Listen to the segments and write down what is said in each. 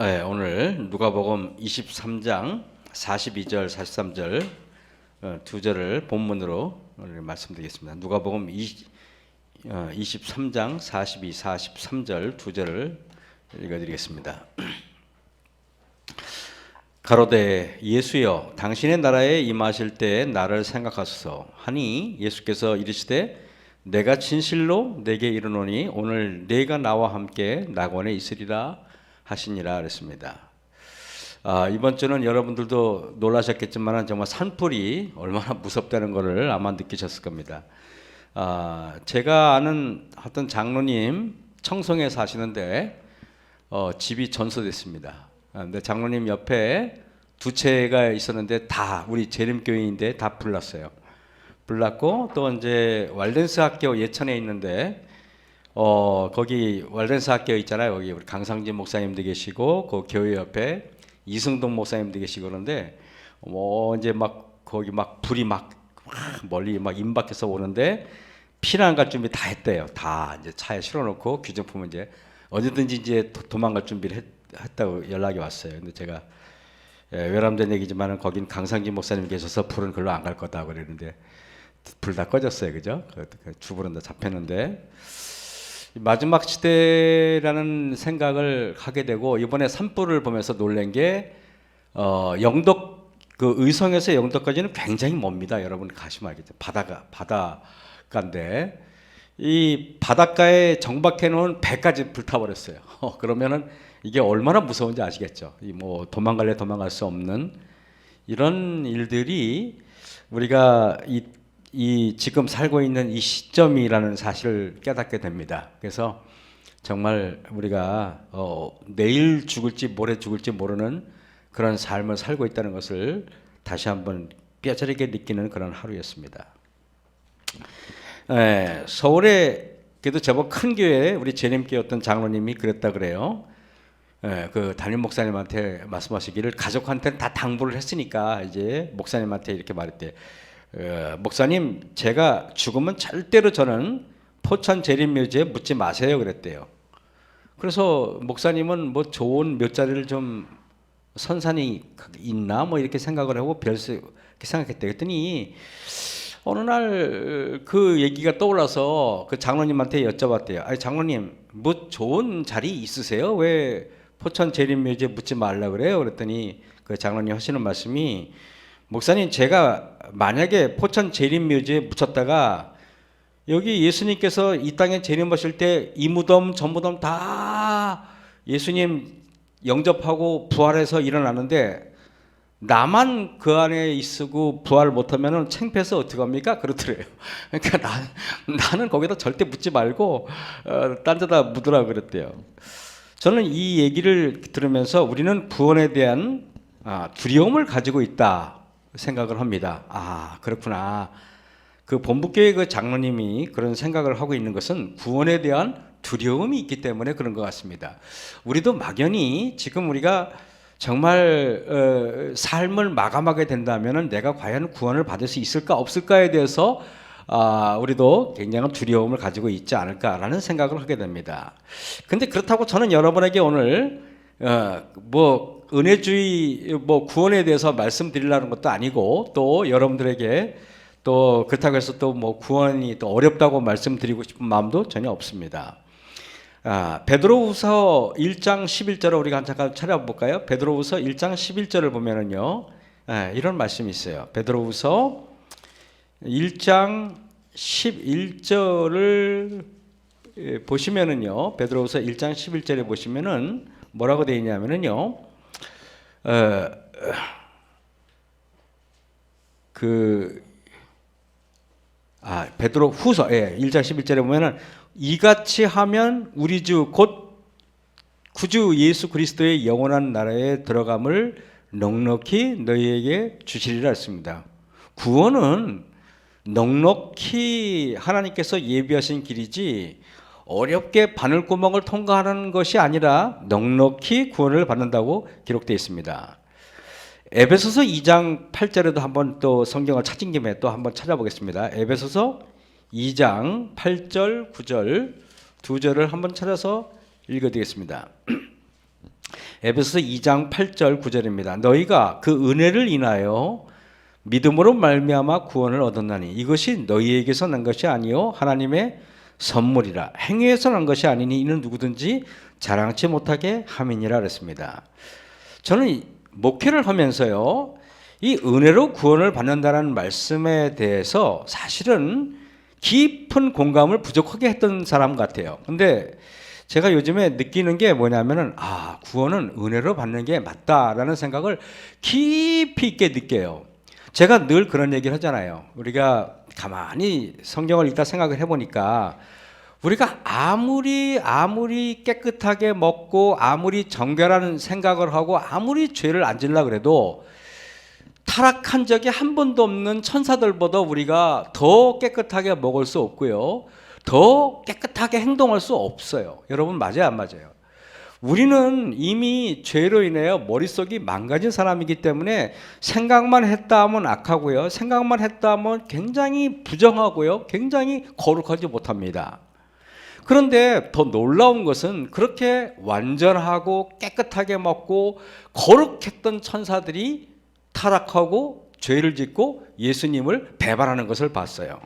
네, 오늘 누가복음 23장 42절, 43절 두 절을 본문으로 오늘 말씀드리겠습니다. 누가복음 23장 42, 43절 두 절을 읽어드리겠습니다. 가로되 예수여 당신의 나라에 임하실 때에 나를 생각하소서 하니 예수께서 이르시되 내가 진실로 내게 이르노니 오늘 네가 나와 함께 낙원에 있으리라 하시니라 그랬습니다. 이번 주는 여러분들도 놀라셨겠지만 정말 산불이 얼마나 무섭다는 것을 아마 느끼셨을 겁니다. 제가 아는 어떤 장로님 청송에 사시는데 집이 전소됐습니다. 근데 장로님 옆에 두 채가 있었는데 다 우리 재림교회인데 다 불났어요. 불났고 또 이제 왈렌스 학교 예천에 있는데 거기 왈렌스 학교 있잖아요. 거기 우리 강상진 목사님도 계시고 그 교회 옆에 이승동 목사님도 계시고 그런데 이제 막 거기 막 불이 막 멀리 막 임박해서 오는데 피난 갈 준비 다 했대요. 다 이제 차에 실어놓고 귀중품은 이제 언제든지 이제 도망갈 준비를 했다고 연락이 왔어요. 근데 제가 외람된 얘기지만은 거긴 강상진 목사님 계셔서 불은 글로 안 갈 거다 그랬는데 불 다 꺼졌어요, 그죠? 주불은 다 잡혔는데 마지막 시대라는 생각을 하게 되고 이번에 산불을 보면서 놀란 게 영덕 그 의성에서 영덕까지는 굉장히 멉니다. 여러분 가시면 알겠죠. 바닷가인데 이 바닷가에 정박해 놓은 배까지 불타버렸어요. 그러면은 이게 얼마나 무서운지 아시겠죠. 뭐 도망갈래 도망갈 수 없는 이런 일들이 우리가 이 지금 살고 있는 이 시점이라는 사실을 깨닫게 됩니다. 그래서 정말 우리가 내일 죽을지 모레 죽을지 모르는 그런 삶을 살고 있다는 것을 다시 한번 뼈저리게 느끼는 그런 하루였습니다. 서울에 그래도 제법 큰 교회 우리 재림교회 어떤 장로님이 그랬다 그래요. 그 담임 목사님한테 말씀하시기를 가족한테는 다 당부를 했으니까 이제 목사님한테 이렇게 말했대. 목사님 제가 죽으면 절대로 저는 포천 재림묘지에 묻지 마세요 그랬대요. 그래서 목사님은 뭐 좋은 묘자리를 좀 선산이 있나 뭐 이렇게 생각을 하고 이렇게 생각했대. 그랬더니 어느 날 그 얘기가 떠올라서 그 장로님한테 여쭤봤대요. 아니 장로님 뭐 좋은 자리 있으세요? 왜 포천 재림묘지에 묻지 말라 그래요? 그랬더니 그 장로님 하시는 말씀이 목사님 제가 만약에 포천 재림묘지에 묻혔다가 여기 예수님께서 이 땅에 재림하실 때 이 무덤 저 무덤 다 예수님 영접하고 부활해서 일어나는데 나만 그 안에 있고 부활 못하면 창피해서 어떡합니까? 그러더래요. 그러니까 나는 거기다 절대 묻지 말고 딴 데다 묻으라 그랬대요. 저는 이 얘기를 들으면서 우리는 구원에 대한 두려움을 가지고 있다 생각을 합니다. 그렇구나. 그 본부교회 그 장로님이 그런 생각을 하고 있는 것은 구원에 대한 두려움이 있기 때문에 그런 것 같습니다. 우리도 막연히 지금 우리가 정말 삶을 마감하게 된다면 내가 과연 구원을 받을 수 있을까 없을까에 대해서 우리도 굉장한 두려움을 가지고 있지 않을까라는 생각을 하게 됩니다. 근데 그렇다고 저는 여러분에게 오늘 뭐 은혜주의 뭐 구원에 대해서 말씀드리려는 것도 아니고 또 여러분들에게 또 그렇다고 해서 또 뭐 구원이 또 어렵다고 말씀드리고 싶은 마음도 전혀 없습니다. 베드로후서 1장 11절을 우리가 잠깐 찾아볼까요? 베드로후서 1장 11절을 보면은요, 이런 말씀이 있어요. 베드로후서 1장 11절을 보시면은요, 베드로후서 1장 11절에 보시면은 뭐라고 되어 있냐면은요, 베드로후서 1장 11절에 보면은 이같이 하면 우리 주 곧 구주 예수 그리스도의 영원한 나라에 들어감을 넉넉히 너희에게 주시리라 했습니다. 구원은 넉넉히 하나님께서 예비하신 길이지 어렵게 바늘구멍을 통과하는 것이 아니라 넉넉히 구원을 받는다고 기록되어 있습니다. 에베소서 2장 8절에도 한번 또 성경을 찾은 김에 또 한번 찾아보겠습니다. 에베소서 2장 8절 9절 두 절을 한번 찾아서 읽어드리겠습니다. 에베소서 2장 8절 9절입니다. 너희가 그 은혜를 인하여 믿음으로 말미암아 구원을 얻었나니 이것이 너희에게서 난 것이 아니요 하나님의 선물이라. 행위에서 난 것이 아니니 이는 누구든지 자랑치 못하게 함이니라 그랬습니다. 저는 목회를 하면서요, 이 은혜로 구원을 받는다는 말씀에 대해서 사실은 깊은 공감을 부족하게 했던 사람 같아요. 근데 제가 요즘에 느끼는 게 뭐냐면은, 구원은 은혜로 받는 게 맞다라는 생각을 깊이 있게 느껴요. 제가 늘 그런 얘기를 하잖아요. 우리가 가만히 성경을 읽다 생각을 해보니까 우리가 아무리 깨끗하게 먹고 아무리 정결한 생각을 하고 아무리 죄를 안 지으려고 그래도 타락한 적이 한 번도 없는 천사들보다 우리가 더 깨끗하게 먹을 수 없고요, 더 깨끗하게 행동할 수 없어요. 여러분 맞아요, 안 맞아요? 우리는 이미 죄로 인하여 머릿속이 망가진 사람이기 때문에 생각만 했다 하면 악하고요, 생각만 했다 하면 굉장히 부정하고요, 굉장히 거룩하지 못합니다. 그런데 더 놀라운 것은 그렇게 완전하고 깨끗하게 먹고 거룩했던 천사들이 타락하고 죄를 짓고 예수님을 배반하는 것을 봤어요.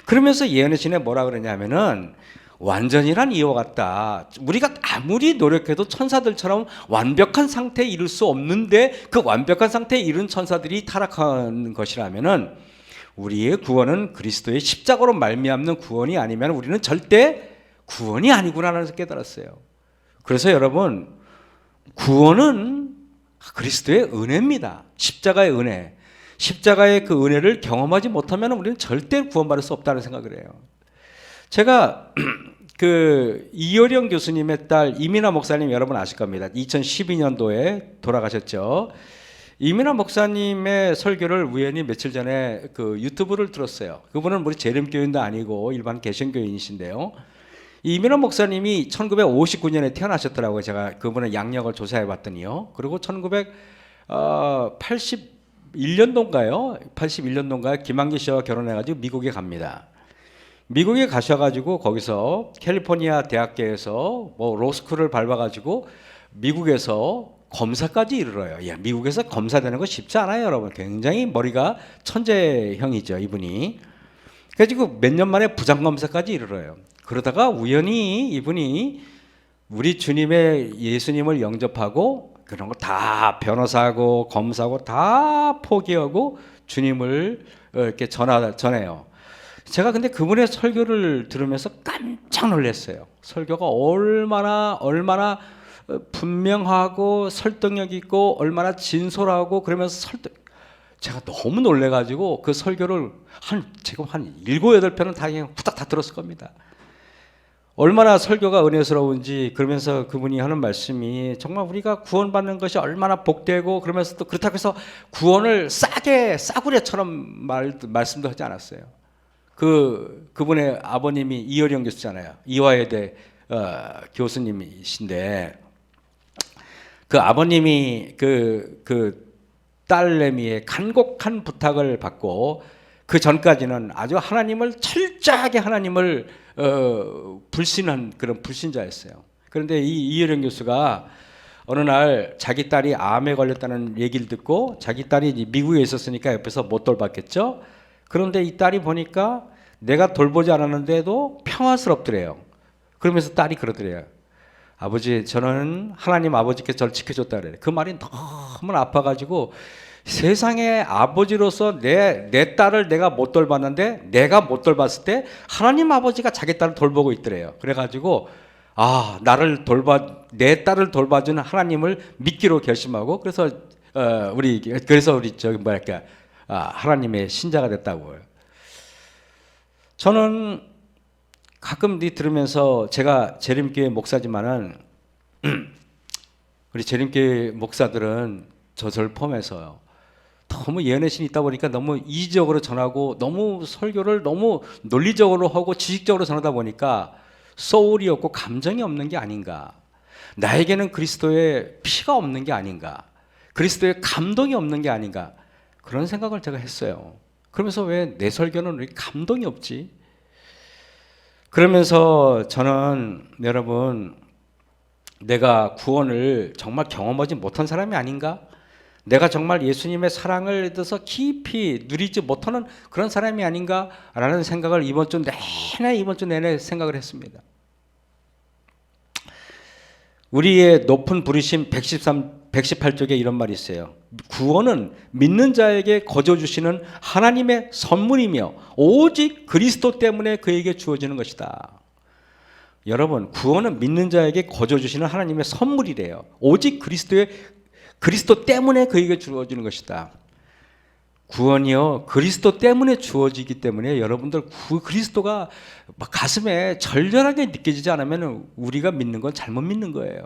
그러면서 예언의 신에 뭐라 그러냐면은, 완전이란 이와 같다. 우리가 아무리 노력해도 천사들처럼 완벽한 상태에 이를 수 없는데 그 완벽한 상태에 이른 천사들이 타락한 것이라면은 우리의 구원은 그리스도의 십자가로 말미암는 구원이 아니면 우리는 절대 구원이 아니구나라는 것을 깨달았어요. 그래서 여러분, 구원은 그리스도의 은혜입니다. 십자가의 은혜. 십자가의 그 은혜를 경험하지 못하면 우리는 절대 구원받을 수 없다는 생각을 해요. 제가 그 이효령 교수님의 딸 이민아 목사님 여러분 아실 겁니다. 2012년도에 돌아가셨죠. 이민아 목사님의 설교를 우연히 며칠 전에 그 유튜브를 들었어요. 그분은 우리 재림교인도 아니고 일반 개신교인이신데요. 이민아 목사님이 1959년에 태어나셨더라고요. 제가 그분의 양력을 조사해 봤더니요. 그리고 1981년도인가요? 81년도인가요? 김한기 씨와 결혼해가지고 미국에 갑니다. 미국에 가셔가지고 거기서 캘리포니아 대학교에서 뭐 로스쿨을 밟아가지고 미국에서 검사까지 이르러요. 미국에서 검사 되는 거 쉽지 않아요, 여러분. 굉장히 머리가 천재형이죠, 이분이. 그래가지고 몇 년 만에 부장검사까지 이르러요. 그러다가 우연히 이분이 우리 주님의 예수님을 영접하고 그런 거 다 변호사하고 검사하고 다 포기하고 주님을 이렇게 전해요. 제가 근데 그분의 설교를 들으면서 깜짝 놀랐어요. 설교가 얼마나 분명하고 설득력 있고 얼마나 진솔하고 그러면서 제가 너무 놀래가지고 그 설교를 지금 한 7, 8편은 다 그냥 후딱 다 들었을 겁니다. 얼마나 설교가 은혜스러운지. 그러면서 그분이 하는 말씀이 정말 우리가 구원받는 것이 얼마나 복되고, 그러면서 또 그렇다고 해서 구원을 싸구려처럼 말씀도 하지 않았어요. 그분의 아버님이 이효령 교수잖아요. 이화여대 교수님이신데 그 아버님이 그 딸내미의 간곡한 부탁을 받고 그 전까지는 아주 철저하게 하나님을 불신한 그런 불신자였어요. 그런데 이 이효령 교수가 어느 날 자기 딸이 암에 걸렸다는 얘기를 듣고, 자기 딸이 미국에 있었으니까 옆에서 못 돌봤겠죠. 그런데 이 딸이 보니까 내가 돌보지 않았는데도 평화스럽더래요. 그러면서 딸이 그러더래요. 아버지, 저는 하나님 아버지께서 저를 지켜줬다 그래요. 그 말이 너무 아파가지고 세상의 아버지로서 내 딸을 내가 못 돌봤는데, 내가 못 돌봤을 때 하나님 아버지가 자기 딸을 돌보고 있더래요. 그래가지고 내 딸을 돌봐주는 하나님을 믿기로 결심하고, 그래서 우리 하나님의 신자가 됐다고요. 저는 가끔 들으면서, 제가 재림교회 목사지만은 우리 재림교회 목사들은 저를 포함해서요, 너무 예언의 신이 있다 보니까 너무 이지적으로 전하고 너무 설교를 너무 논리적으로 하고 지식적으로 전하다 보니까 소울이 없고 감정이 없는 게 아닌가, 나에게는 그리스도의 피가 없는 게 아닌가, 그리스도의 감동이 없는 게 아닌가, 그런 생각을 제가 했어요. 그러면서 왜 내 설교는 왜 감동이 없지? 그러면서 저는 여러분, 내가 구원을 정말 경험하지 못한 사람이 아닌가? 내가 정말 예수님의 사랑을 들어서 깊이 누리지 못하는 그런 사람이 아닌가라는 생각을 이번 주 내내 생각을 했습니다. 우리의 높은 부르심 118쪽에 이런 말이 있어요. 구원은 믿는 자에게 거저 주시는 하나님의 선물이며 오직 그리스도 때문에 그에게 주어지는 것이다. 여러분, 구원은 믿는 자에게 거저 주시는 하나님의 선물이래요. 오직 그리스도 때문에 그에게 주어지는 것이다. 구원이요, 그리스도 때문에 주어지기 때문에 여러분들 그리스도가 가슴에 절절하게 느껴지지 않으면 우리가 믿는 건 잘못 믿는 거예요.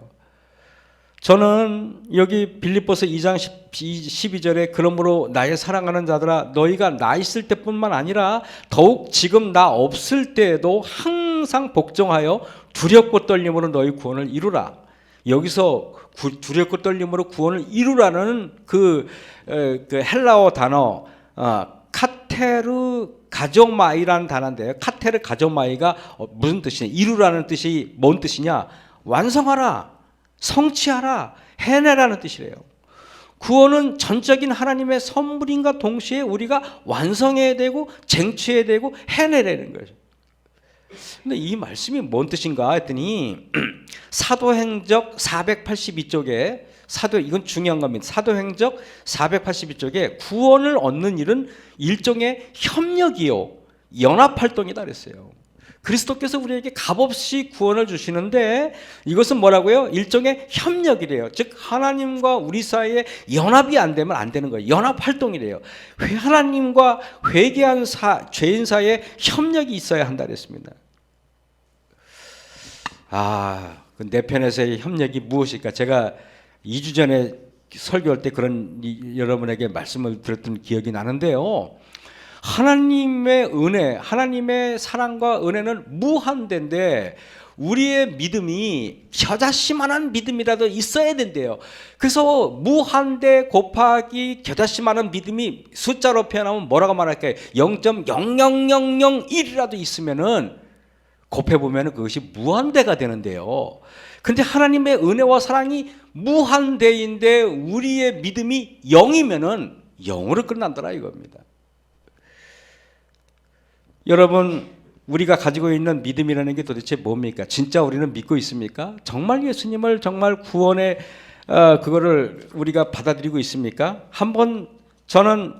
저는 여기 빌립보서 2장 12절에 그러므로 나의 사랑하는 자들아 너희가 나 있을 때뿐만 아니라 더욱 지금 나 없을 때에도 항상 복종하여 두렵고 떨림으로 너희 구원을 이루라. 여기서 두렵고 떨림으로 구원을 이루라는 그 헬라어 단어 카테르 가조마이라는 단어인데요. 카테르 가조마이가 무슨 뜻이냐? 이루라는 뜻이 뭔 뜻이냐? 완성하라, 성취하라, 해내라는 뜻이래요. 구원은 전적인 하나님의 선물인가 동시에 우리가 완성해야 되고 쟁취해야 되고 해내라는 거죠. 근데 이 말씀이 뭔 뜻인가 했더니 사도행적 482쪽에 이건 중요한 겁니다. 사도행적 482쪽에 구원을 얻는 일은 일종의 협력이요 연합활동이다 그랬어요. 그리스도께서 우리에게 값없이 구원을 주시는데 이것은 뭐라고요? 일종의 협력이래요. 즉 하나님과 우리 사이에 연합이 안 되면 안 되는 거예요. 연합활동이래요. 하나님과 회개한 죄인 사이에 협력이 있어야 한다 그랬습니다. 그 내 편에서의 협력이 무엇일까? 제가 2주 전에 설교할 때 그런 여러분에게 말씀을 드렸던 기억이 나는데요. 하나님의 은혜, 하나님의 사랑과 은혜는 무한대인데 우리의 믿음이 겨자씨만한 믿음이라도 있어야 된대요. 그래서 무한대 곱하기 겨자씨만한 믿음이 숫자로 표현하면 뭐라고 말할까요? 0.00001이라도 있으면은 곱해보면 그것이 무한대가 되는데요. 근데 하나님의 은혜와 사랑이 무한대인데 우리의 믿음이 0이면은 0으로 끝난다라 이겁니다. 여러분, 우리가 가지고 있는 믿음이라는 게 도대체 뭡니까? 진짜 우리는 믿고 있습니까? 정말 예수님을 정말 구원의 그거를 우리가 받아들이고 있습니까? 한번 저는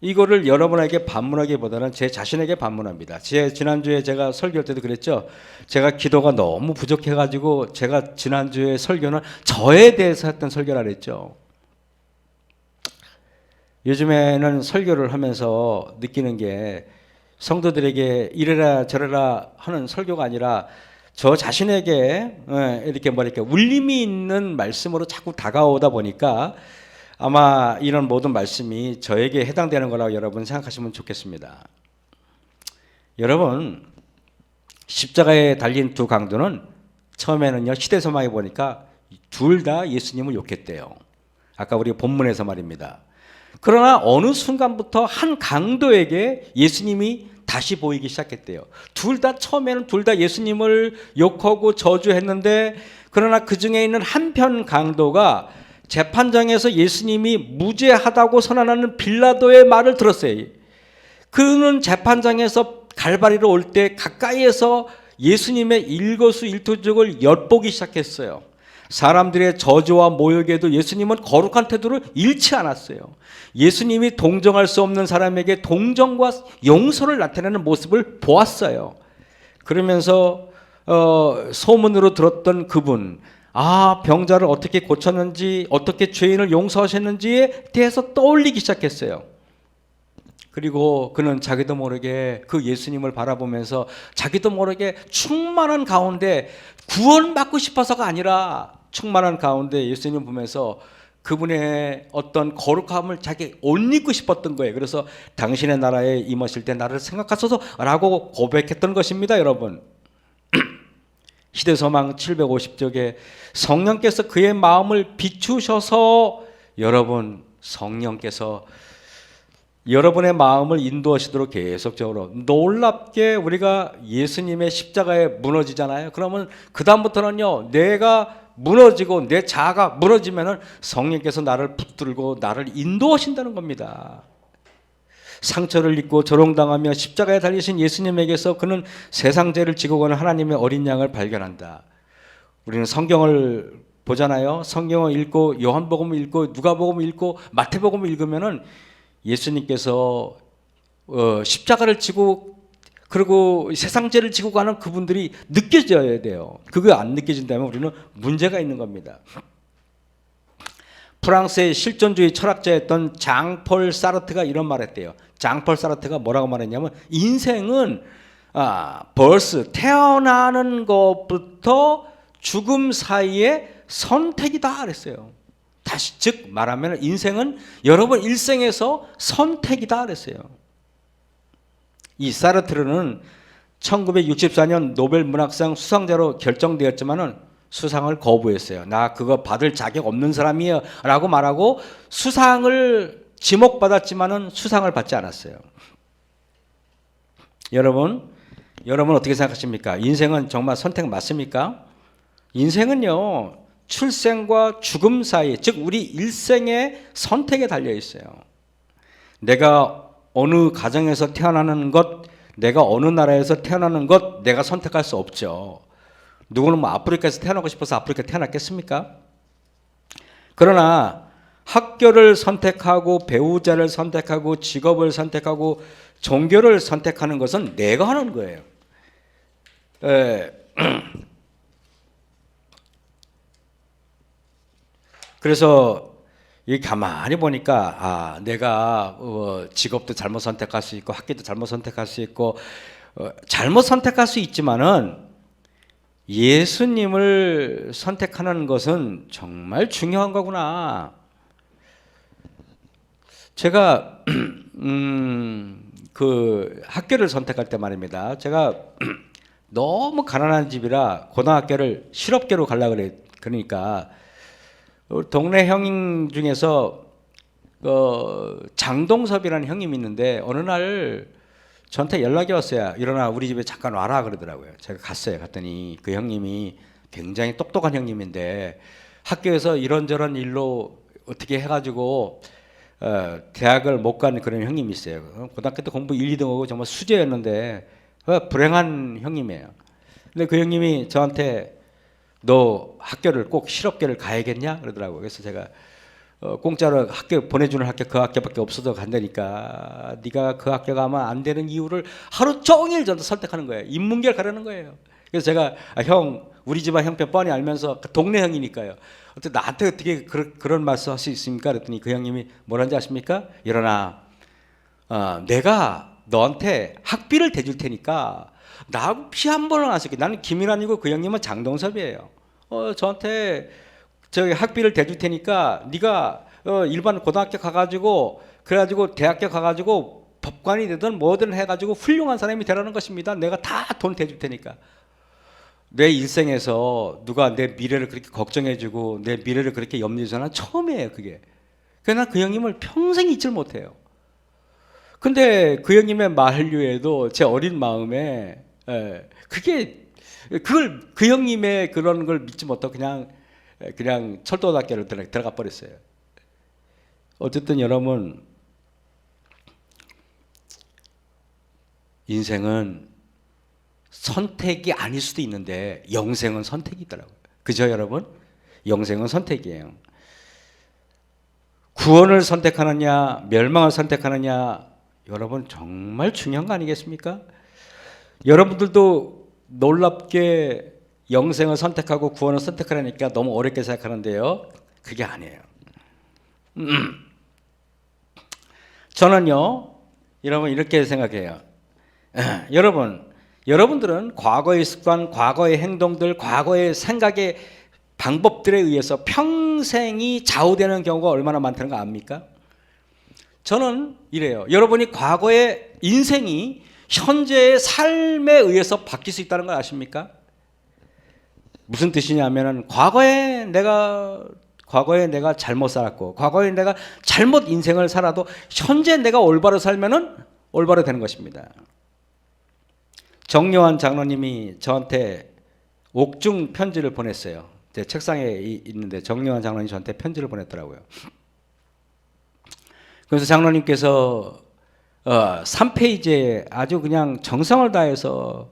이거를 여러분에게 반문하기보다는 제 자신에게 반문합니다. 지난주에 제가 설교할 때도 그랬죠. 제가 기도가 너무 부족해가지고 제가 지난주에 설교는 저에 대해서 했던 설교라 그랬죠. 요즘에는 설교를 하면서 느끼는 게 성도들에게 이래라 저래라 하는 설교가 아니라 저 자신에게 이렇게 울림이 있는 말씀으로 자꾸 다가오다 보니까 아마 이런 모든 말씀이 저에게 해당되는 거라고 여러분 생각하시면 좋겠습니다. 여러분, 십자가에 달린 두 강도는 처음에는요 시대서망에 보니까 둘 다 예수님을 욕했대요. 아까 우리 본문에서 말입니다. 그러나 어느 순간부터 한 강도에게 예수님이 다시 보이기 시작했대요. 처음에는 둘 다 예수님을 욕하고 저주했는데 그러나 그 중에 있는 한편 강도가 재판장에서 예수님이 무죄하다고 선언하는 빌라도의 말을 들었어요. 그는 재판장에서 갈바리로 올 때 가까이에서 예수님의 일거수일투족을 엿보기 시작했어요. 사람들의 저주와 모욕에도 예수님은 거룩한 태도를 잃지 않았어요. 예수님이 동정할 수 없는 사람에게 동정과 용서를 나타내는 모습을 보았어요. 그러면서 소문으로 들었던 그분, 병자를 어떻게 고쳤는지, 어떻게 죄인을 용서하셨는지에 대해서 떠올리기 시작했어요. 그리고 그는 자기도 모르게 그 예수님을 바라보면서 자기도 모르게 충만한 가운데 구원받고 싶어서가 아니라 충만한 가운데 예수님 보면서 그분의 어떤 거룩함을 자기 옷 입고 싶었던 거예요. 그래서 당신의 나라에 임하실 때 나를 생각하소서 라고 고백했던 것입니다. 여러분, 시대서망 750쪽에 성령께서 그의 마음을 비추셔서 여러분, 성령께서 여러분의 마음을 인도하시도록 계속적으로 놀랍게 우리가 예수님의 십자가에 무너지잖아요. 그러면 그 다음부터는요 내가 무너지고 내 자아가 무너지면은 성령께서 나를 붙들고 나를 인도하신다는 겁니다. 상처를 입고 조롱당하며 십자가에 달리신 예수님에게서 그는 세상 죄를 지고 가는 하나님의 어린 양을 발견한다. 우리는 성경을 보잖아요. 성경을 읽고 요한복음을 읽고 누가복음을 읽고 마태복음을 읽으면은 예수님께서 십자가를 지고 그리고 세상 죄를 지고 가는 그분들이 느껴져야 돼요. 그거 안 느껴진다면 우리는 문제가 있는 겁니다. 프랑스의 실존주의 철학자였던 장폴 사르트가 이런 말을 했대요. 장폴 사르트가 뭐라고 말했냐면 인생은 벌써 태어나는 것부터 죽음 사이에 선택이다 그랬어요. 다시 즉 말하면 인생은 여러분 일생에서 선택이다 그랬어요. 이 사르트르는 1964년 노벨 문학상 수상자로 결정되었지만은 수상을 거부했어요. 나 그거 받을 자격 없는 사람이에요 라고 말하고 수상을 지목받았지만은 수상을 받지 않았어요. 여러분 어떻게 생각하십니까? 인생은 정말 선택 맞습니까? 인생은요 출생과 죽음 사이, 즉 우리 일생의 선택에 달려 있어요. 내가 어느 가정에서 태어나는 것, 내가 어느 나라에서 태어나는 것 내가 선택할 수 없죠. 누구는 뭐 아프리카에서 태어나고 싶어서 아프리카 태어났겠습니까? 그러나 학교를 선택하고 배우자를 선택하고 직업을 선택하고 종교를 선택하는 것은 내가 하는 거예요. 그래서 이 가만히 보니까 내가 직업도 잘못 선택할 수 있고 학교도 잘못 선택할 수 있고 잘못 선택할 수 있지만은 예수님을 선택하는 것은 정말 중요한 거구나. 제가 그 학교를 선택할 때 말입니다. 제가 너무 가난한 집이라 고등학교를 실업계로 가려고 그러니까 동네 형님 중에서 장동섭이라는 형님이 있는데 어느 날 저한테 연락이 왔어요. 일어나 우리 집에 잠깐 와라 그러더라고요. 제가 갔어요. 갔더니 그 형님이 굉장히 똑똑한 형님인데 학교에서 이런저런 일로 어떻게 해가지고 대학을 못 간 그런 형님이 있어요. 고등학교 때 공부 1, 2등하고 정말 수재였는데 불행한 형님이에요. 근데 그 형님이 저한테 너 학교를 꼭 실업계를 가야겠냐 그러더라고요. 그래서 제가 공짜로 학교 보내주는 학교 그 학교밖에 없어서 간다니까 네가 그 학교 가면 안 되는 이유를 하루 종일 저한테 설득하는 거예요. 인문계를 가려는 거예요. 그래서 제가 형 우리 집안 형편 뻔히 알면서 동네 형이니까요. 어떻게 나한테 어떻게 그런 말씀 할 수 있습니까? 그랬더니 그 형님이 뭐라는지 아십니까? 일어나 내가 너한테 학비를 대줄 테니까 나하고 피 한 번은 안 쓸게. 나는 김일환이고 그 형님은 장동섭이에요. 저한테 저기 학비를 대줄 테니까 네가 일반 고등학교 가가지고 그래가지고 대학교 가가지고 법관이 되든 뭐든 해가지고 훌륭한 사람이 되라는 것입니다. 내가 다 돈 대줄 테니까. 내 일생에서 누가 내 미래를 그렇게 걱정해주고 내 미래를 그렇게 염려해서는 처음이에요. 그게. 그래서 난 그 형님을 평생 잊질 못해요. 근데 그 형님의 만류에도 제 어린 마음에 그걸 그 형님의 그런 걸 믿지 못하고 그냥 철도학교를 들어가 버렸어요. 어쨌든 여러분 인생은 선택이 아닐 수도 있는데 영생은 선택이더라고요. 그죠 여러분? 영생은 선택이에요. 구원을 선택하느냐 멸망을 선택하느냐 여러분 정말 중요한 거 아니겠습니까? 여러분들도 놀랍게 영생을 선택하고 구원을 선택하려니까 너무 어렵게 생각하는데요. 그게 아니에요. 저는요, 여러분 이렇게 생각해요. 여러분들은 과거의 습관, 과거의 행동들, 과거의 생각의 방법들에 의해서 평생이 좌우되는 경우가 얼마나 많다는 거 압니까? 저는 이래요. 여러분이 과거의 인생이 현재의 삶에 의해서 바뀔 수 있다는 걸 아십니까? 무슨 뜻이냐면은 과거에 내가 잘못 살았고 과거에 내가 잘못 인생을 살아도 현재 내가 올바로 살면은 올바로 되는 것입니다. 정요한 장로님이 저한테 옥중 편지를 보냈어요. 제 책상에 있는데 정려환 장로님이 저한테 편지를 보냈더라고요. 그래서 장로님께서 3페이지에 아주 그냥 정성을 다해서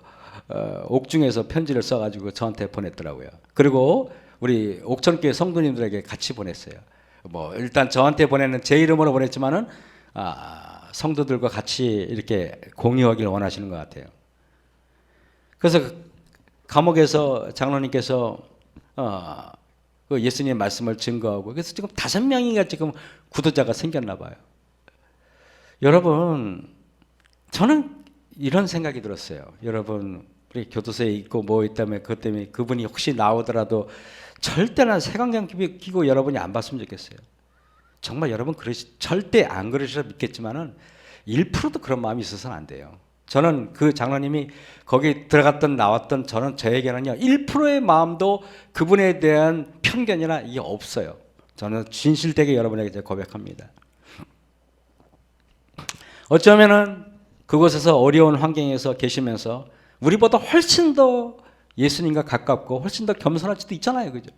옥중에서 편지를 써가지고 저한테 보냈더라고요. 그리고 우리 옥천교회 성도님들에게 같이 보냈어요. 뭐 일단 저한테 보내는 제 이름으로 보냈지만은 성도들과 같이 이렇게 공유하기를 원하시는 것 같아요. 그래서 감옥에서 장로님께서 그 예수님의 말씀을 증거하고, 그래서 지금 5명인가 지금 구도자가 생겼나 봐요. 여러분, 저는 이런 생각이 들었어요. 여러분, 우리 교도소에 있고 뭐 있다면 그것 때문에 그분이 혹시 나오더라도 절대나 색안경 끼고 여러분이 안 봤으면 좋겠어요. 정말 여러분 절대 안 그러셔서 믿겠지만은 1%도 그런 마음이 있어서는 안 돼요. 저는 그 장로님이 거기 들어갔던 나왔던 저는 저에게는요 1%의 마음도 그분에 대한 편견이나 이게 없어요. 저는 진실되게 여러분에게 이제 고백합니다. 어쩌면은 그곳에서 어려운 환경에서 계시면서 우리보다 훨씬 더 예수님과 가깝고 훨씬 더 겸손할 수도 있잖아요, 그죠?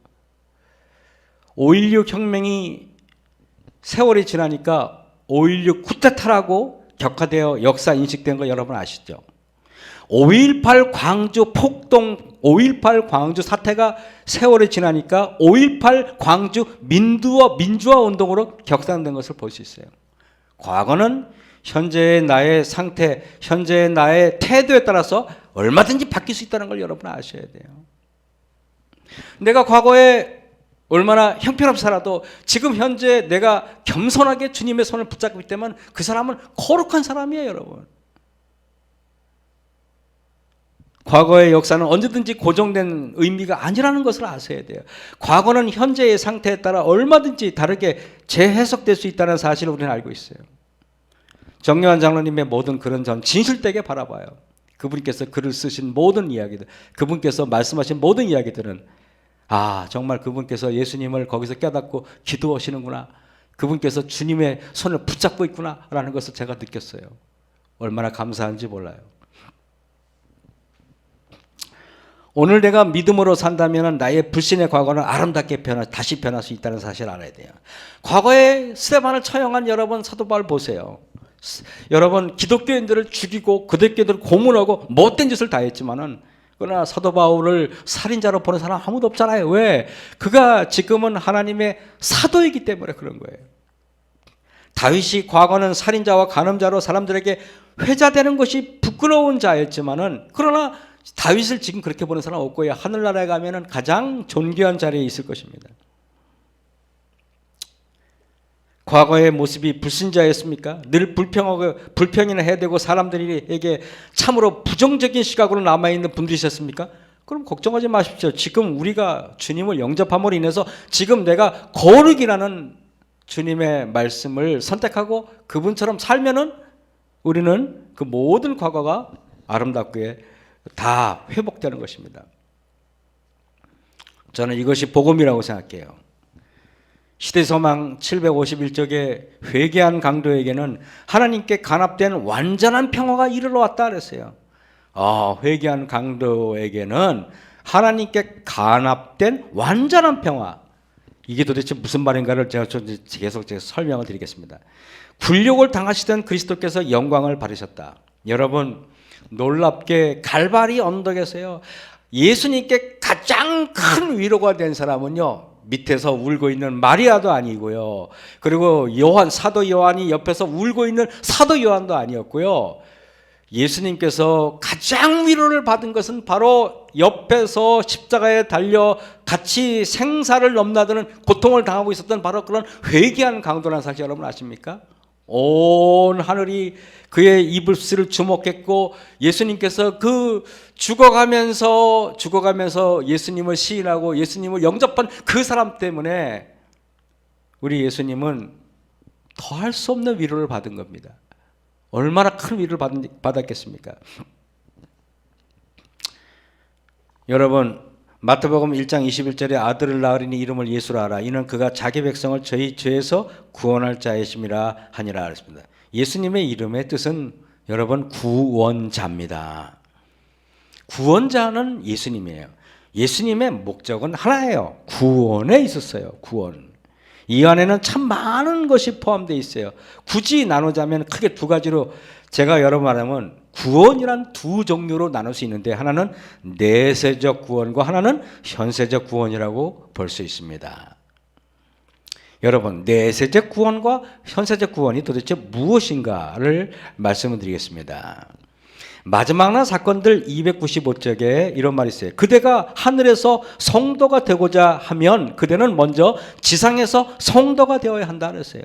5.16 혁명이 세월이 지나니까 5.16 쿠데타라고 격화되어 역사 인식된 거 여러분 아시죠? 5.18 광주 폭동, 5.18 광주 사태가 세월이 지나니까 5.18 광주 민주화 운동으로 격상된 것을 볼 수 있어요. 과거는 현재의 나의 상태, 현재의 나의 태도에 따라서 얼마든지 바뀔 수 있다는 걸 여러분 아셔야 돼요. 내가 과거에 얼마나 형편없이 살아도 지금 현재 내가 겸손하게 주님의 손을 붙잡기 때문에 그 사람은 거룩한 사람이에요, 여러분. 과거의 역사는 언제든지 고정된 의미가 아니라는 것을 아셔야 돼요. 과거는 현재의 상태에 따라 얼마든지 다르게 재해석될 수 있다는 사실을 우리는 알고 있어요. 정려환 장로님의 모든 글은 전 진실되게 바라봐요. 그분께서 글을 쓰신 모든 이야기들, 그분께서 말씀하신 모든 이야기들은 정말 그분께서 예수님을 거기서 깨닫고 기도하시는구나, 그분께서 주님의 손을 붙잡고 있구나 라는 것을 제가 느꼈어요. 얼마나 감사한지 몰라요. 오늘 내가 믿음으로 산다면 나의 불신의 과거는 아름답게 다시 변할 수 있다는 사실을 알아야 돼요. 과거에 스데반을 처형한 여러분 사도 바울 보세요. 여러분 기독교인들을 죽이고 기독교인들을 고문하고 못된 짓을 다 했지만은, 그러나 사도 바울을 살인자로 보는 사람 아무도 없잖아요. 왜? 그가 지금은 하나님의 사도이기 때문에 그런 거예요. 다윗이 과거는 살인자와 간음자로 사람들에게 회자되는 것이 부끄러운 자였지만은, 그러나 다윗을 지금 그렇게 보는 사람 없고요. 하늘나라에 가면은 가장 존귀한 자리에 있을 것입니다. 과거의 모습이 불신자였습니까? 늘 불평이나 해야 되고 사람들에게 참으로 부정적인 시각으로 남아있는 분들이셨습니까? 그럼 걱정하지 마십시오. 지금 우리가 주님을 영접함으로 인해서 지금 내가 거룩이라는 주님의 말씀을 선택하고 그분처럼 살면은 우리는 그 모든 과거가 아름답게 다 회복되는 것입니다. 저는 이것이 복음이라고 생각해요. 시대소망 751쪽에 회개한 강도에게는 하나님께 간합된 완전한 평화가 이르러 왔다 그랬어요. 회개한 강도에게는 하나님께 간합된 완전한 평화. 이게 도대체 무슨 말인가를 제가 계속 설명을 드리겠습니다. 굴욕을 당하시던 그리스도께서 영광을 받으셨다. 여러분, 놀랍게 갈바리 언덕에서요, 예수님께 가장 큰 위로가 된 사람은요, 밑에서 울고 있는 마리아도 아니고요, 그리고 사도 요한이 옆에서 울고 있는 사도 요한도 아니었고요, 예수님께서 가장 위로를 받은 것은 바로 옆에서 십자가에 달려 같이 생사를 넘나드는 고통을 당하고 있었던 바로 그런 회개한 강도라는 사실 여러분 아십니까? 온 하늘이 그의 입술을 주목했고, 예수님께서 그 죽어가면서 예수님을 시인하고 예수님을 영접한 그 사람 때문에 우리 예수님은 더할 수 없는 위로를 받은 겁니다. 얼마나 큰 위로를 받았겠습니까? 여러분, 마태복음 1장 21절에 아들을 낳으리니 이름을 예수라 하라. 이는 그가 자기 백성을 저희 죄에서 구원할 자이심이라 하니라 그랬습니다. 예수님의 이름의 뜻은 여러분 구원자입니다. 구원자는 예수님이에요. 예수님의 목적은 하나예요. 구원에 있었어요. 구원. 이 안에는 참 많은 것이 포함되어 있어요. 굳이 나누자면 크게 두 가지로 제가 여러 번 말하면 구원이란 두 종류로 나눌 수 있는데 하나는 내세적 구원과 하나는 현세적 구원이라고 볼 수 있습니다. 여러분, 내세적 구원과 현세적 구원이 도대체 무엇인가를 말씀을 드리겠습니다. 마지막 날 사건들 295쪽에 이런 말이 있어요. 그대가 하늘에서 성도가 되고자 하면 그대는 먼저 지상에서 성도가 되어야 한다 그랬어요.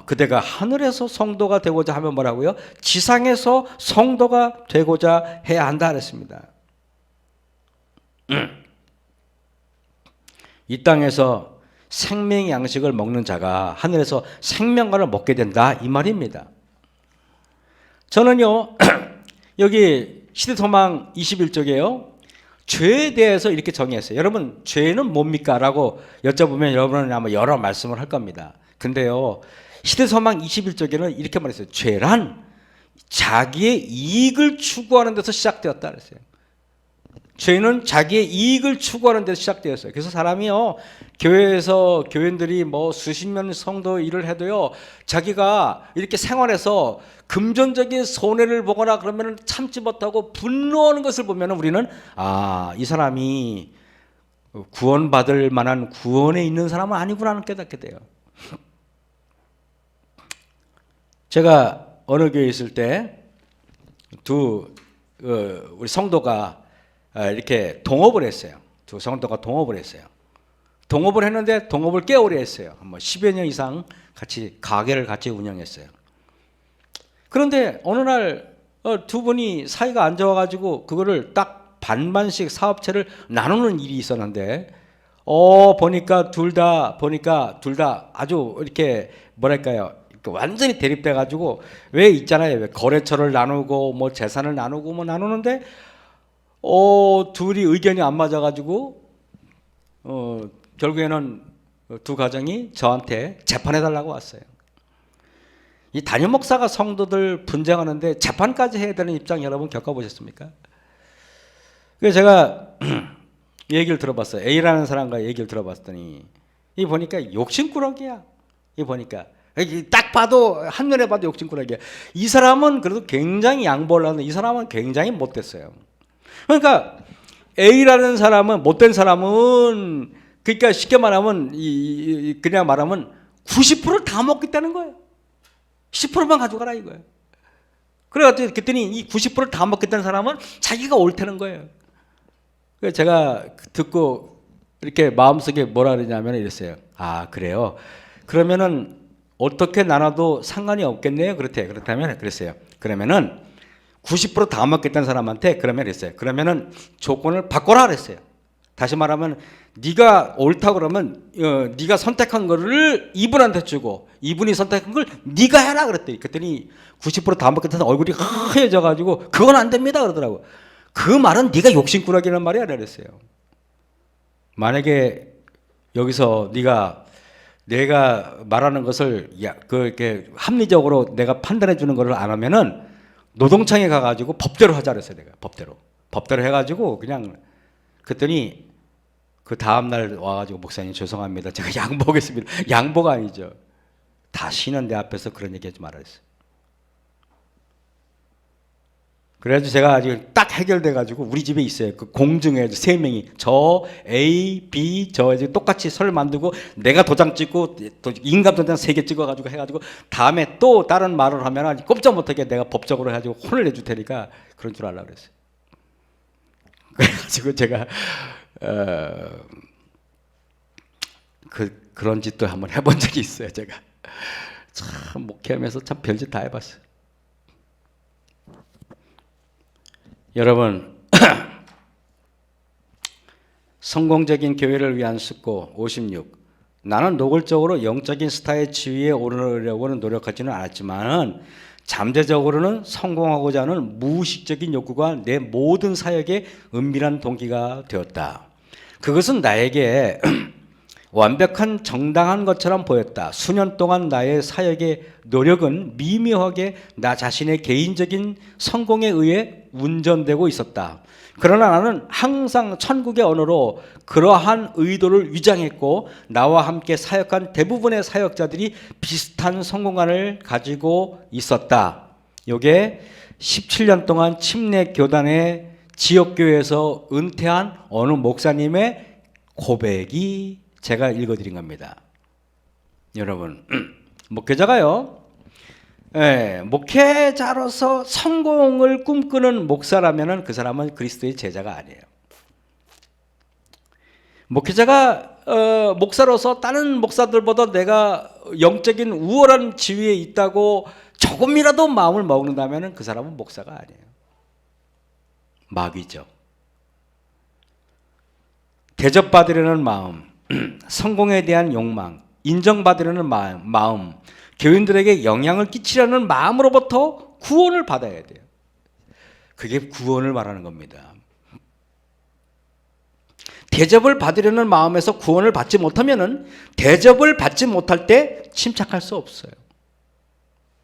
그대가 하늘에서 성도가 되고자 하면 뭐라고요? 지상에서 성도가 되고자 해야 한다 그랬습니다. 이 땅에서 생명 양식을 먹는 자가 하늘에서 생명과를 먹게 된다 이 말입니다. 저는요 여기 시대소망 21쪽에요 죄에 대해서 이렇게 정의했어요. 여러분 죄는 뭡니까? 라고 여쭤보면 여러분은 아마 여러 말씀을 할 겁니다. 근데요 시대소망 21쪽에는 이렇게 말했어요. 죄란 자기의 이익을 추구하는 데서 시작되었다 그랬어요. 죄는 자기의 이익을 추구하는 데서 시작되었어요. 그래서 사람이요 교회에서 교인들이 뭐 수십 년 성도 일을 해도요 자기가 이렇게 생활해서 금전적인 손해를 보거나 그러면 참지 못하고 분노하는 것을 보면 우리는 이 사람이 구원받을 만한 구원에 있는 사람은 아니구나는 깨닫게 돼요. 제가 어느 교회에 있을 때 우리 성도가 이렇게 동업을 했어요. 두 성도가 동업을 했어요. 동업을 했는데 동업을 꽤 오래 했어요. 뭐 10여 년 이상 같이 가게를 같이 운영했어요. 그런데 어느 날 두 분이 사이가 안 좋아가지고 그거를 딱 반반씩 사업체를 나누는 일이 있었는데 보니까 둘 다 아주 이렇게 뭐랄까요? 완전히 대립돼 가지고 왜 있잖아요. 왜 거래처를 나누고 뭐 재산을 나누고 뭐 나누는데 둘이 의견이 안 맞아 가지고 결국에는 두 가정이 저한테 재판해 달라고 왔어요. 이 담임 목사가 성도들 분쟁하는데 재판까지 해야 되는 입장 여러분 겪어보셨습니까? 그래서 제가 얘기를 들어봤어요. A라는 사람과 얘기를 들어봤더니 이 보니까 욕심꾸러기야. 이 보니까 딱 봐도 한눈에 봐도 욕심꾸러기야. 이 사람은 그래도 굉장히 양보를 하는데 이 사람은 굉장히 못됐어요. 그러니까 A라는 사람은 못된 사람은 그러니까 쉽게 말하면 그냥 말하면 90%를 다 먹겠다는 거예요. 10%만 가져가라 이거예요. 그래가지고 그랬더니 이 90%를 다 먹겠다는 사람은 자기가 옳다는 거예요. 그래서 제가 듣고 이렇게 마음속에 뭐라 그러냐면 이랬어요. 그래요. 그러면은 어떻게 나눠도 상관이 없겠네요. 그렇다면 그랬어요. 그러면은 90% 다 먹겠다는 사람한테 그러면 그랬어요. 그러면은 조건을 바꿔라 그랬어요. 다시 말하면 네가 옳다 그러면 네가 선택한 거를 이분한테 주고 이분이 선택한 걸 네가 해라 그랬더니 그랬더니 90% 다 먹겠다는 얼굴이 하얘져 가지고 그건 안 됩니다 그러더라고. 그 말은 네가 욕심꾸러기라는 말이야 그랬어요. 만약에 여기서 내가 말하는 것을 이렇게 합리적으로 내가 판단해 주는 것을 안 하면은 노동청에 가가지고 법대로 하자 그랬어요. 내가 법대로 해가지고 그냥 그랬더니 그 다음날 와가지고 목사님 죄송합니다. 제가 양보하겠습니다. 양보가 아니죠. 다시는 내 앞에서 그런 얘기하지 말아 그랬어요. 그래가지고 제가 아직 딱 해결돼가지고 우리 집에 있어요. 그 공증에 3명이 저 A, B, 저 똑같이 설 만들고 내가 도장 찍고 또 인감 도장 3개 찍어가지고 해가지고 다음에 또 다른 말을 하면 꼼짝 못하게 내가 법적으로 해가지고 혼을 내줄 테니까 그런 줄 알라 그랬어요. 그래가지고 제가 그런 짓도 한번 해본 적이 있어요. 제가 참 목회하면서 참 별짓 다 해봤어요. 여러분 성공적인 교회를 위한 숙고 56 나는 노골적으로 영적인 스타의 지위에 오르려고는 노력하지는 않았지만 잠재적으로는 성공하고자 하는 무의식적인 욕구가 내 모든 사역의 은밀한 동기가 되었다. 그것은 나에게 완벽한 정당한 것처럼 보였다. 수년 동안 나의 사역의 노력은 미묘하게 나 자신의 개인적인 성공에 의해 운전되고 있었다. 그러나 나는 항상 천국의 언어로 그러한 의도를 위장했고 나와 함께 사역한 대부분의 사역자들이 비슷한 성공관을 가지고 있었다. 이게 17년 동안 침례 교단의 지역교회에서 은퇴한 어느 목사님의 고백이 제가 읽어드린 겁니다. 여러분, 목회자가요, 목회자로서 성공을 꿈꾸는 목사라면 그 사람은 그리스도의 제자가 아니에요. 목회자가 목사로서 다른 목사들보다 내가 영적인 우월한 지위에 있다고 조금이라도 마음을 먹는다면 그 사람은 목사가 아니에요. 마귀죠. 대접받으려는 마음, 성공에 대한 욕망, 인정받으려는 마음, 교인들에게 영향을 끼치려는 마음으로부터 구원을 받아야 돼요. 그게 구원을 말하는 겁니다. 대접을 받으려는 마음에서 구원을 받지 못하면은 대접을 받지 못할 때 침착할 수 없어요.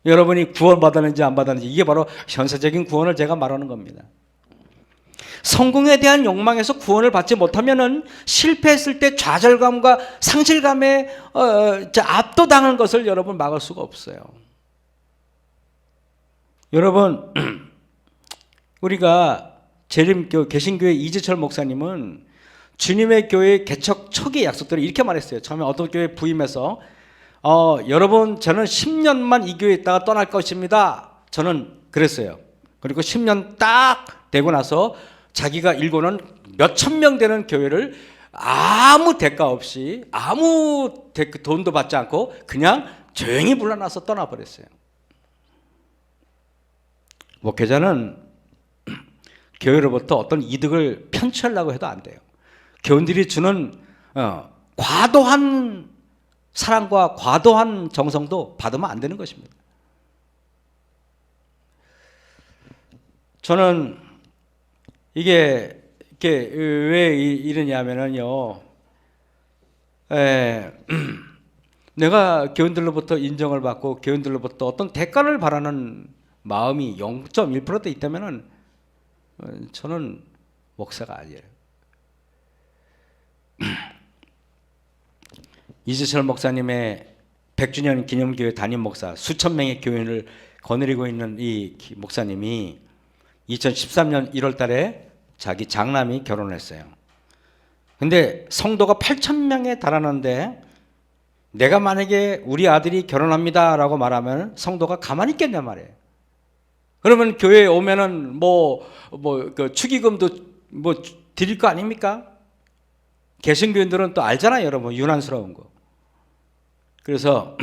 여러분이 구원 받았는지 안 받았는지 이게 바로 현세적인 구원을 제가 말하는 겁니다. 성공에 대한 욕망에서 구원을 받지 못하면은 실패했을 때 좌절감과 상실감에 압도당한 것을 여러분 막을 수가 없어요. 여러분, 우리가 재림교 개신교회 이재철 목사님은 주님의 교회 개척 초기 약속들을 이렇게 말했어요. 처음에 어떤 교회 부임해서 여러분 저는 10년만 이 교회에 있다가 떠날 것입니다. 저는 그랬어요. 그리고 10년 딱 되고 나서 자기가 일고는 몇천 명 되는 교회를 아무 대가 없이 아무 돈도 받지 않고 그냥 조용히 물러나서 떠나버렸어요. 목회자는 교회로부터 어떤 이득을 편취하려고 해도 안 돼요. 교인들이 주는 과도한 사랑과 과도한 정성도 받으면 안 되는 것입니다. 저는 이게 왜 이러냐면요, 내가 교인들로부터 인정을 받고 교인들로부터 어떤 대가를 바라는 마음이 0.1%도 있다면은 저는 목사가 아니에요. 이재철 목사님의 100주년 기념교회 담임 목사, 수천 명의 교인을 거느리고 있는 이 목사님이 2013년 1월 달에 자기 장남이 결혼했어요. 근데 성도가 8,000명에 달하는데 내가 만약에 우리 아들이 결혼합니다 라고 말하면 성도가 가만히 있겠냐 말이에요. 그러면 교회에 오면은 그 축의금도 드릴 거 아닙니까? 개신교인들은 또 알잖아요, 여러분. 유난스러운 거. 그래서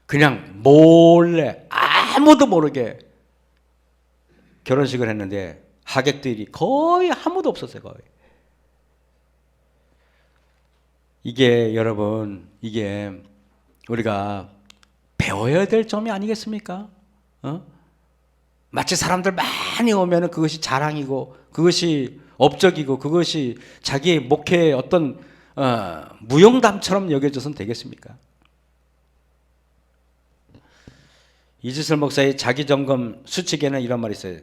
그냥 몰래 아무도 모르게 결혼식을 했는데 하객들이 거의 아무도 없었어요. 거의. 이게 여러분, 이게 우리가 배워야 될 점이 아니겠습니까? 마치 사람들 많이 오면 그것이 자랑이고 그것이 업적이고 그것이 자기의 목회의 어떤 무용담처럼 여겨져서는 되겠습니까? 이재철 목사의 자기점검 수칙에는 이런 말이 있어요.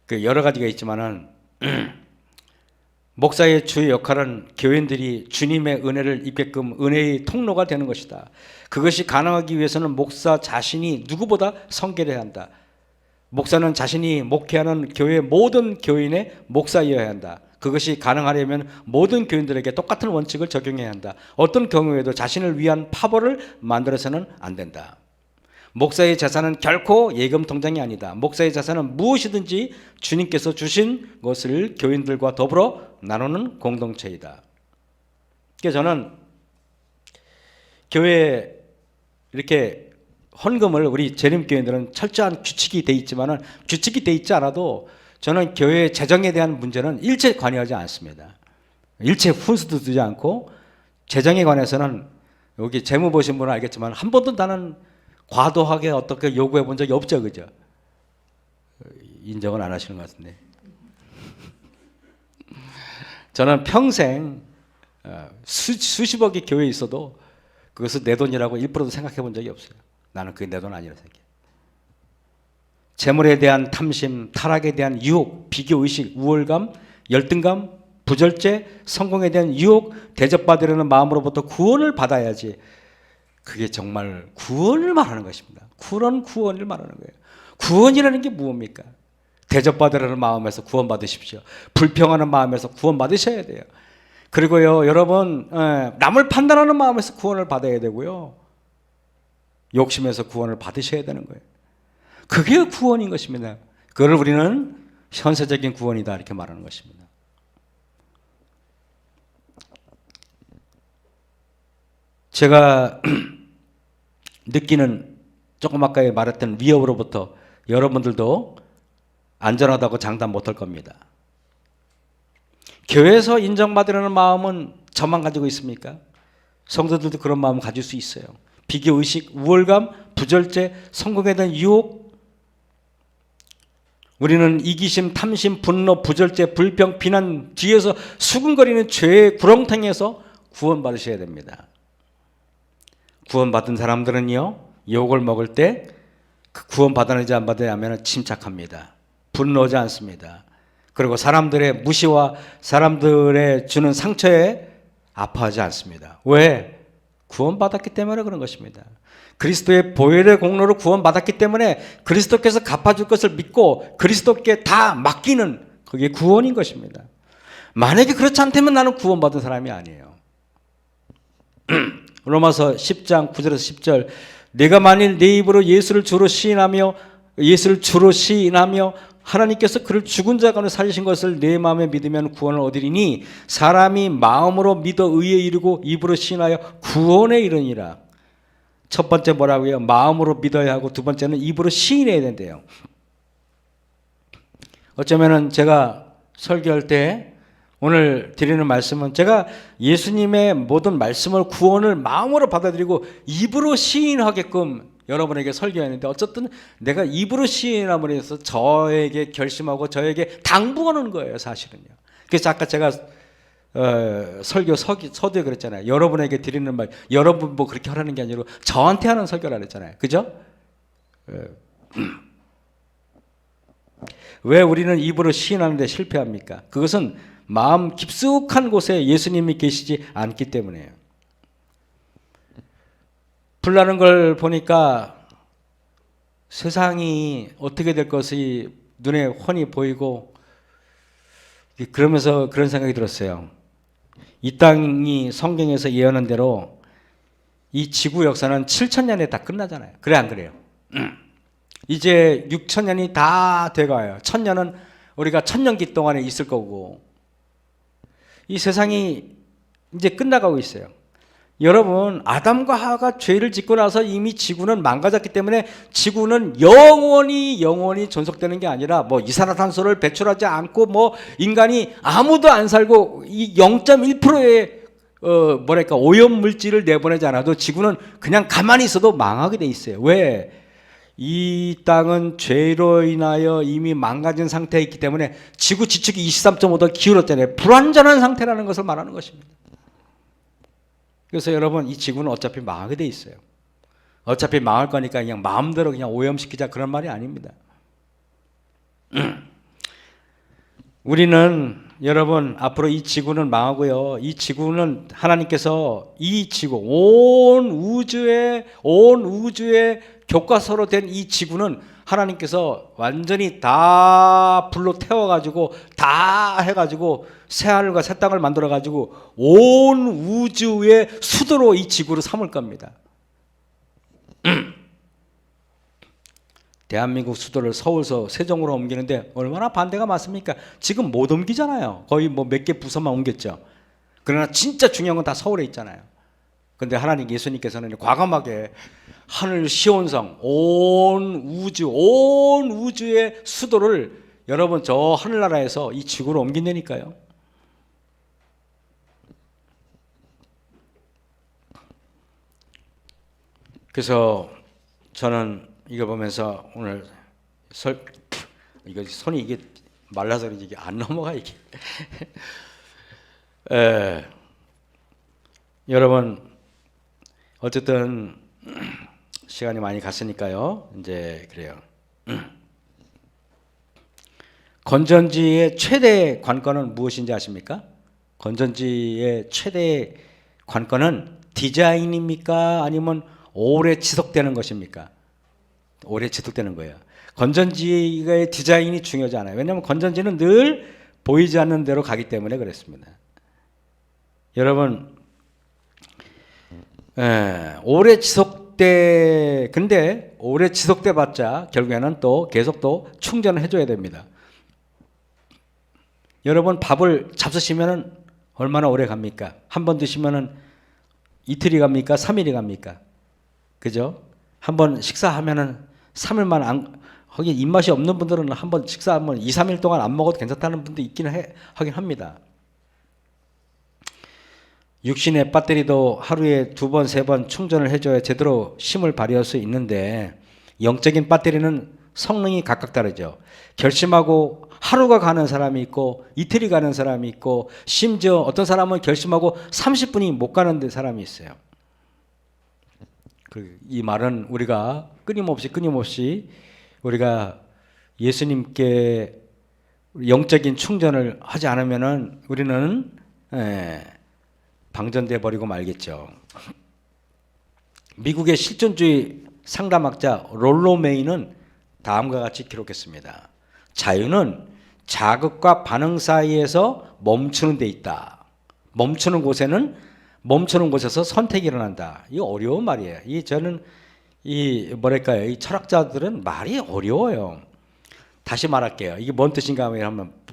그 여러 가지가 있지만은 목사의 주요 역할은 교인들이 주님의 은혜를 입게끔 은혜의 통로가 되는 것이다. 그것이 가능하기 위해서는 목사 자신이 누구보다 성결해야 한다. 목사는 자신이 목회하는 교회 모든 교인의 목사여야 한다. 그것이 가능하려면 모든 교인들에게 똑같은 원칙을 적용해야 한다. 어떤 경우에도 자신을 위한 파벌을 만들어서는 안 된다. 목사의 자산은 결코 예금 통장이 아니다. 목사의 자산은 무엇이든지 주님께서 주신 것을 교인들과 더불어 나누는 공동체이다. 그래서 저는 교회에 이렇게 헌금을 우리 재림교인들은 철저한 규칙이 돼 있지만은 규칙이 돼 있지 않아도 저는 교회 재정에 대한 문제는 일체 관여하지 않습니다. 일체 훈수도 두지 않고 재정에 관해서는 여기 재무 보신 분은 알겠지만 한 번도 나는 과도하게 어떻게 요구해 본 적이 없죠, 그죠? 인정은 안 하시는 것 같은데. 저는 평생 수십억이 교회에 있어도 그것을 내 돈이라고 1%도 생각해 본 적이 없어요. 나는 그게 내 돈 아니라 생각해요. 재물에 대한 탐심, 타락에 대한 유혹, 비교의식, 우월감, 열등감, 부절제, 성공에 대한 유혹, 대접받으려는 마음으로부터 구원을 받아야지. 그게 정말 구원을 말하는 것입니다. 그런 구원을 말하는 거예요. 구원이라는 게 무엇입니까? 대접받으려는 마음에서 구원받으십시오. 불평하는 마음에서 구원받으셔야 돼요. 그리고요, 여러분, 남을 판단하는 마음에서 구원을 받아야 되고요, 욕심에서 구원을 받으셔야 되는 거예요. 그게 구원인 것입니다. 그걸 우리는 현세적인 구원이다 이렇게 말하는 것입니다. 제가 느끼는 조금 아까 말했던 위협으로부터 여러분들도 안전하다고 장담 못할 겁니다. 교회에서 인정받으려는 마음은 저만 가지고 있습니까? 성도들도 그런 마음 가질 수 있어요. 비교의식, 우월감, 부절제, 성공에 대한 유혹. 우리는 이기심, 탐심, 분노, 부절제, 불평, 비난 뒤에서 수군거리는 죄의 구렁텅이에서 구원받으셔야 됩니다. 구원받은 사람들은요, 욕을 먹을 때 그 구원받았는지 안 받았냐면 침착합니다. 분노하지 않습니다. 그리고 사람들의 무시와 사람들의 주는 상처에 아파하지 않습니다. 왜? 구원받았기 때문에 그런 것입니다. 그리스도의 보혈의 공로로 구원받았기 때문에 그리스도께서 갚아줄 것을 믿고 그리스도께 다 맡기는, 그게 구원인 것입니다. 만약에 그렇지 않다면 나는 구원받은 사람이 아니에요. 로마서 10장 9절에서 10절, 내가 만일 내 입으로 예수를 주로 시인하며 하나님께서 그를 죽은 자 가운데 살리신 것을 내 마음에 믿으면 구원을 얻으리니 사람이 마음으로 믿어 의에 이르고 입으로 시인하여 구원에 이르니라. 첫 번째 뭐라고요? 마음으로 믿어야 하고, 두 번째는 입으로 시인해야 된대요. 어쩌면은 제가 설교할 때 오늘 드리는 말씀은 제가 예수님의 모든 말씀을, 구원을 마음으로 받아들이고 입으로 시인하게끔 여러분에게 설교했는데, 어쨌든 내가 입으로 시인함으로 해서 저에게 결심하고 저에게 당부하는 거예요, 사실은요. 그래서 아까 제가 설교 서두에 그랬잖아요. 여러분에게 드리는 말, 여러분 뭐 그렇게 하라는 게 아니라 저한테 하는 설교라 그랬잖아요. 그죠? 왜 우리는 입으로 시인하는데 실패합니까? 그것은 마음 깊숙한 곳에 예수님이 계시지 않기 때문이에요. 불나는 걸 보니까 세상이 어떻게 될 것이 눈에 훤히 보이고, 그러면서 그런 생각이 들었어요. 이 땅이 성경에서 예언한 대로 이 지구 역사는 7,000년에 다 끝나잖아요. 그래 안 그래요? 이제 6,000년이 다 돼가요. 1,000년은 우리가 천년기 동안에 있을 거고, 이 세상이 이제 끝나가고 있어요. 여러분, 아담과 하와가 죄를 짓고 나서 이미 지구는 망가졌기 때문에 지구는 영원히 존속되는 게 아니라, 뭐 이산화탄소를 배출하지 않고, 뭐 인간이 아무도 안 살고 이 0.1%의 오염 물질을 내보내지 않아도 지구는 그냥 가만히 있어도 망하게 돼 있어요. 왜? 이 땅은 죄로 인하여 이미 망가진 상태에 있기 때문에 지구 지축이 23.5도 기울었잖아요. 불완전한 상태라는 것을 말하는 것입니다. 그래서 여러분, 이 지구는 어차피 망하게 돼 있어요. 어차피 망할 거니까 그냥 마음대로 그냥 오염시키자, 그런 말이 아닙니다. 우리는 여러분, 앞으로 이 지구는 망하고요, 이 지구는 하나님께서 이 지구, 온 우주의 교과서로 된 이 지구는 하나님께서 완전히 다 불로 태워가지고 다 해가지고 새하늘과 새 땅을 만들어가지고 온 우주의 수도로 이 지구를 삼을 겁니다. 대한민국 수도를 서울서 세종으로 옮기는데 얼마나 반대가 많습니까? 지금 못 옮기잖아요. 거의 뭐 몇 개 부서만 옮겼죠. 그러나 진짜 중요한 건 다 서울에 있잖아요. 그런데 하나님, 예수님께서는 과감하게 하늘 시온성, 온 우주의 수도를 여러분 저 하늘나라에서 이 지구로 옮긴다니까요. 그래서 저는 이거 보면서 오늘 이거 손이 이게 말라서 그런지 이게 안 넘어가 이게. 여러분, 어쨌든 시간이 많이 갔으니까요. 이제 그래요. 건전지의 최대 관건은 무엇인지 아십니까? 건전지의 최대 관건은 디자인입니까? 아니면 오래 지속되는 것입니까? 오래 지속되는 거예요. 건전지의 디자인이 중요하지 않아요. 왜냐하면 건전지는 늘 보이지 않는 대로 가기 때문에 그렇습니다. 여러분, 근데 오래 지속돼 봤자 결국에는 또 계속 또 충전을 해줘야 됩니다. 여러분, 밥을 잡수시면은 얼마나 오래 갑니까? 한 번 드시면은 이틀이 갑니까? 3일이 갑니까? 그죠? 한 번 식사하면은 3일만 하긴 입맛이 없는 분들은 한 번 식사하면 2, 3일 동안 안 먹어도 괜찮다는 분도 하긴 합니다. 육신의 배터리도 하루에 2번, 3번 충전을 해줘야 제대로 힘을 발휘할 수 있는데 영적인 배터리는 성능이 각각 다르죠. 결심하고 하루가 가는 사람이 있고 이틀이 가는 사람이 있고 심지어 어떤 사람은 결심하고 30분이 못 가는 사람이 있어요. 이 말은 우리가 끊임없이 우리가 예수님께 영적인 충전을 하지 않으면은 우리는 방전돼 버리고 말겠죠. 미국의 실존주의 상담학자 롤로 메이는 다음과 같이 기록했습니다. 자유는 자극과 반응 사이에서 멈추는 데 있다. 멈추는 곳에서 선택이 일어난다. 이 어려운 말이에요. 저는 이 철학자들은 말이 어려워요. 다시 말할게요. 이게 뭔 뜻인가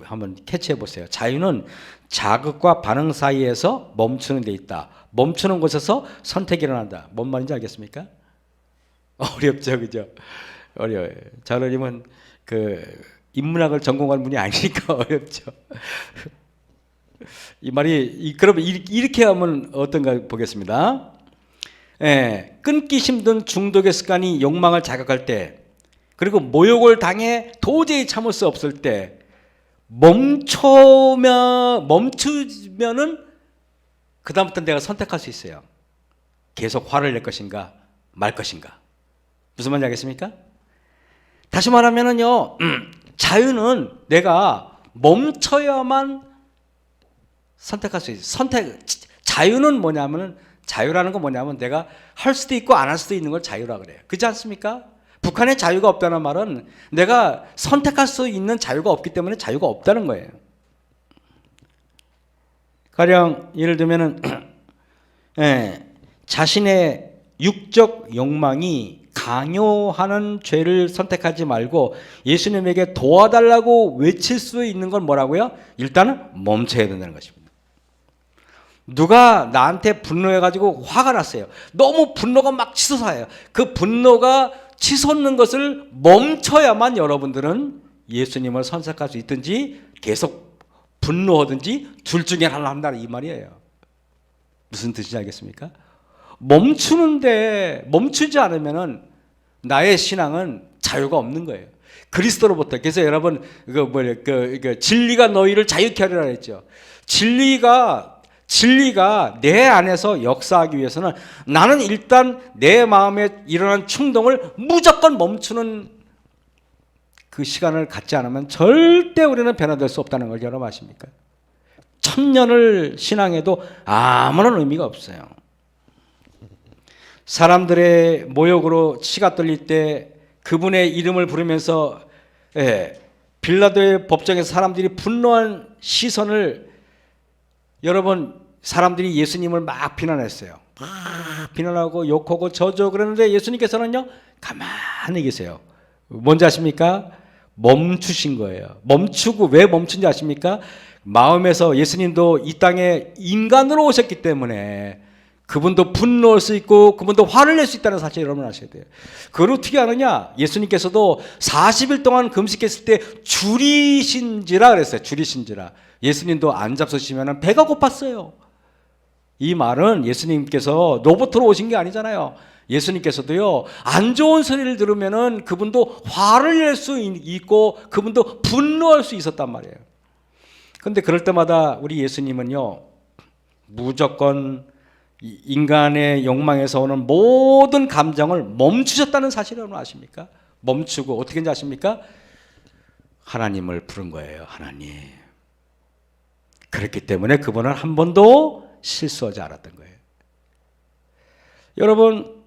한번 캐치해 보세요. 자유는 자극과 반응 사이에서 멈추는 데 있다. 멈추는 곳에서 선택이 일어난다. 뭔 말인지 알겠습니까? 어렵죠, 그죠? 어려워요. 자로님은 인문학을 전공한 분이 아니니까 어렵죠. 이 말이 그럼 이렇게 하면 어떤가 보겠습니다. 끊기 힘든 중독의 습관이 욕망을 자극할 때, 그리고 모욕을 당해 도저히 참을 수 없을 때 멈추면은 그 다음부터 내가 선택할 수 있어요. 계속 화를 낼 것인가 말 것인가. 무슨 말인지 알겠습니까? 다시 말하면은요, 자유는 내가 멈춰야만 선택할 수 있어요. 자유는 자유라는 건 뭐냐면 내가 할 수도 있고 안 할 수도 있는 걸 자유라 그래요. 그렇지 않습니까? 북한에 자유가 없다는 말은 내가 선택할 수 있는 자유가 없기 때문에 자유가 없다는 거예요. 가령 예를 들면은 자신의 육적 욕망이 강요하는 죄를 선택하지 말고 예수님에게 도와달라고 외칠 수 있는 건 뭐라고요? 일단은 멈춰야 된다는 것입니다. 누가 나한테 분노해가지고 화가 났어요. 너무 분노가 막 치솟아요. 그 분노가 치솟는 것을 멈춰야만 여러분들은 예수님을 선택할 수 있든지 계속 분노하든지 둘 중에 하나를 한다, 이 말이에요. 무슨 뜻인지 알겠습니까? 멈추지 않으면은 나의 신앙은 자유가 없는 거예요. 그리스도로부터. 그래서 여러분 진리가 너희를 자유케 하리라 했죠. 진리가 내 안에서 역사하기 위해서는 나는 일단 내 마음에 일어난 충동을 무조건 멈추는 그 시간을 갖지 않으면 절대 우리는 변화될 수 없다는 걸 여러분 아십니까? 1000년을 신앙해도 아무런 의미가 없어요. 사람들의 모욕으로 치가 떨릴 때 그분의 이름을 부르면서 빌라도의 법정에서 사람들이 분노한 시선을, 여러분, 사람들이 예수님을 막 비난했어요. 막 비난하고 욕하고 저주하고 그러는데 예수님께서는요 가만히 계세요. 뭔지 아십니까? 멈추신 거예요. 멈추고 왜 멈춘지 아십니까? 마음에서 예수님도 이 땅에 인간으로 오셨기 때문에 그분도 분노할 수 있고 그분도 화를 낼 수 있다는 사실 여러분 아셔야 돼요. 그걸 어떻게 아느냐? 예수님께서도 40일 동안 금식했을 때 줄이신지라 그랬어요. 줄이신지라. 예수님도 안 잡수시면 배가 고팠어요. 이 말은 예수님께서 로봇으로 오신 게 아니잖아요. 예수님께서도요, 안 좋은 소리를 들으면은 그분도 화를 낼 수 있고 그분도 분노할 수 있었단 말이에요. 그런데 그럴 때마다 우리 예수님은요, 무조건 인간의 욕망에서 오는 모든 감정을 멈추셨다는 사실을 아십니까? 멈추고 어떻게 했는지 아십니까? 하나님을 부른 거예요. 하나님. 그렇기 때문에 그분은 한 번도 실수하지 않았던 거예요. 여러분,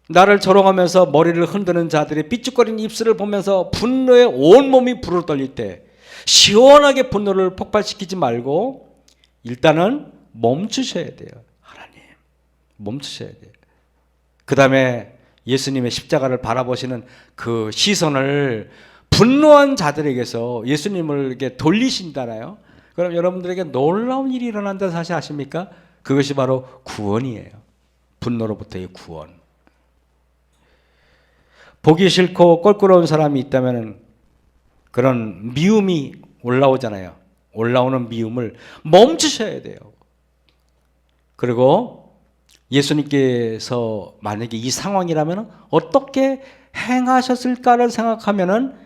나를 조롱하면서 머리를 흔드는 자들의 삐죽거리는 입술을 보면서 분노에 온몸이 불을 떨릴 때 시원하게 분노를 폭발시키지 말고 일단은 멈추셔야 돼요. 하나님, 멈추셔야 돼요. 그 다음에 예수님의 십자가를 바라보시는 그 시선을 분노한 자들에게서 예수님을 이렇게 돌리신다나요? 그럼 여러분들에게 놀라운 일이 일어난다는 사실 아십니까? 그것이 바로 구원이에요. 분노로부터의 구원. 보기 싫고 껄끄러운 사람이 있다면 그런 미움이 올라오잖아요. 올라오는 미움을 멈추셔야 돼요. 그리고 예수님께서 만약에 이 상황이라면 어떻게 행하셨을까를 생각하면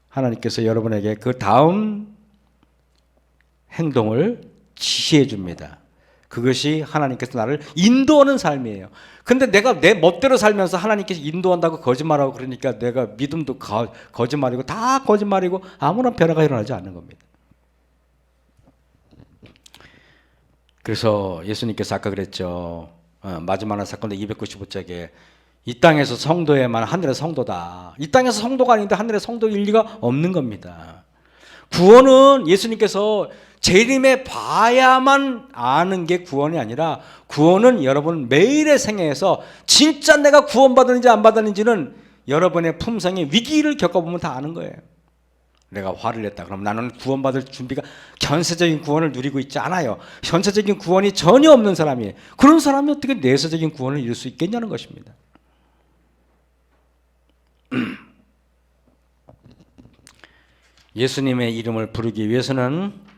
하나님께서 여러분에게 그 다음 행동을 지시해 줍니다. 그것이 하나님께서 나를 인도하는 삶이에요. 근데 내가 내 멋대로 살면서 하나님께서 인도한다고 거짓말하고 그러니까 내가 믿음도 거짓말이고 다 거짓말이고 아무런 변화가 일어나지 않는 겁니다. 그래서 예수님께서 아까 그랬죠. 마지막 사건도 295쪽에 이 땅에서 성도에만 하늘의 성도다. 이 땅에서 성도가 아닌데 하늘의 성도일 리가 없는 겁니다. 구원은 예수님께서 재림에 봐야만 아는 게 구원이 아니라 구원은 여러분 매일의 생애에서 진짜 내가 구원받았는지 안 받았는지는 여러분의 품성의 위기를 겪어보면 다 아는 거예요. 내가 화를 냈다. 그럼 나는 구원받을 준비가 현세적인 구원을 누리고 있지 않아요. 현세적인 구원이 전혀 없는 사람이에요. 그런 사람이 어떻게 내세적인 구원을 이룰 수 있겠냐는 것입니다. 예수님의 이름을 부르기 위해서는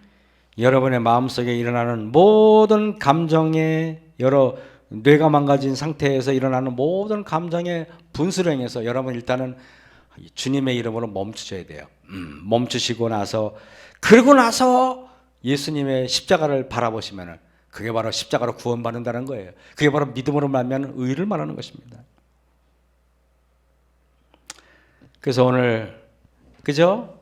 여러분의 마음속에 일어나는 모든 감정의 여러 뇌가 망가진 상태에서 일어나는 모든 감정의 분수를 행해서 여러분 일단은 주님의 이름으로 멈추셔야 돼요. 멈추시고 나서 그러고 나서 예수님의 십자가를 바라보시면 그게 바로 십자가로 구원받는다는 거예요. 그게 바로 믿음으로 말하면 의를 말하는 것입니다. 그래서 오늘 그죠?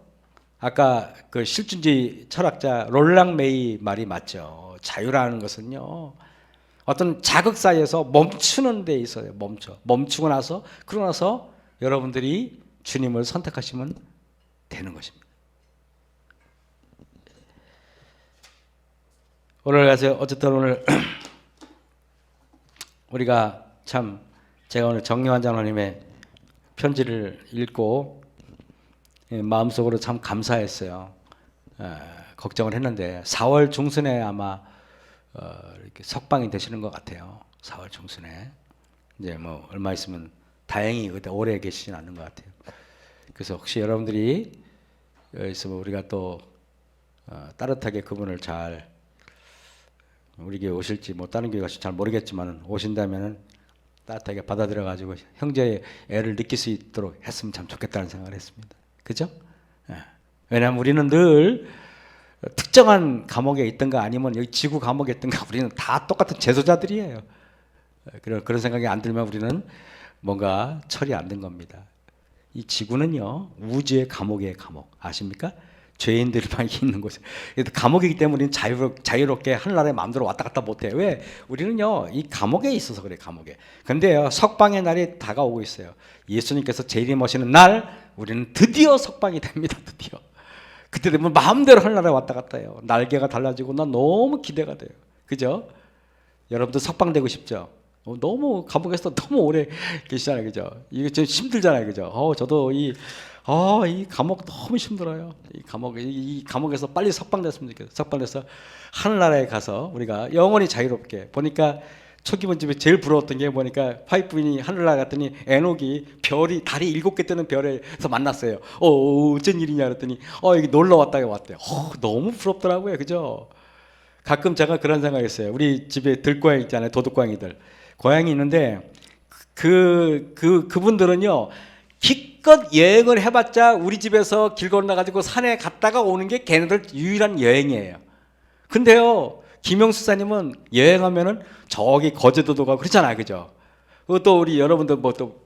아까 그 실존주의 철학자 롤랑 메이 말이 맞죠. 자유라는 것은요 어떤 자극 사이에서 멈추는 데 있어요. 멈추고 나서 그러고 나서 여러분들이 주님을 선택하시면 되는 것입니다. 오늘 어쨌든 오늘 우리가 참 제가 오늘 정려환 장로님의 편지를 읽고 마음속으로 참 감사했어요. 걱정을 했는데 4월 중순에 아마 이렇게 석방이 되시는 것 같아요. 4월 중순에 이제 뭐 얼마 있으면 다행히 그때 오래 계시진 않는 것 같아요. 그래서 혹시 여러분들이 있으면 우리가 또 따뜻하게 그분을 잘 우리 교회 오실지 뭐 다른 교회 가실지 잘 모르겠지만 오신다면은 따뜻하게 받아들여 가지고 형제의 애를 느낄 수 있도록 했으면 참 좋겠다는 생각을 했습니다. 그죠? 왜냐하면 우리는 늘 특정한 감옥에 있든가 아니면 여기 지구 감옥에 있든가 우리는 다 똑같은 재소자들이에요. 그런 생각이 안 들면 우리는 뭔가 처리 안 된 겁니다. 이 지구는요 우주의 감옥이에요. 감옥 아십니까? 죄인들만 있는 곳. 감옥이기 때문에 우리는 자유롭게 하늘나라에 마음대로 왔다 갔다 못해요. 왜? 우리는요 이 감옥에 있어서 그래. 감옥에. 근데요 석방의 날이 다가오고 있어요. 예수님께서 재림하시는 날 우리는 드디어 석방이 됩니다. 드디어. 그때 되면 마음대로 하늘나라에 왔다 갔다 해요. 날개가 달라지고 난 너무 기대가 돼요. 그죠? 여러분도 석방되고 싶죠? 너무 감옥에서 너무 오래 계시잖아요. 그죠? 이게 좀 힘들잖아요. 그죠? 저도 이 감옥 너무 힘들어요. 이 감옥에서 빨리 석방됐으면 좋겠어요. 석방돼서 하늘나라에 가서 우리가 영원히 자유롭게 보니까 초기본 집에 제일 부러웠던 게 보니까 화이트부인이 하늘나라 갔더니 에녹이 별이 달이 7개 뜨는 별에서 만났어요. 어쩐 일이냐 그랬더니 여기 놀러 왔다가 왔대요. 너무 부럽더라고요. 그죠? 가끔 제가 그런 생각했어요. 우리 집에 들고양이 있잖아요. 도둑고양이들. 고양이 있는데 그분들은요 기껏 여행을 해봤자 우리 집에서 길 건너가지고 산에 갔다가 오는 게 걔네들 유일한 여행이에요. 근데요 김영수 사님은 여행하면은 저기 거제도도 가고 그렇잖아요. 그죠? 또 우리 여러분들 뭐 또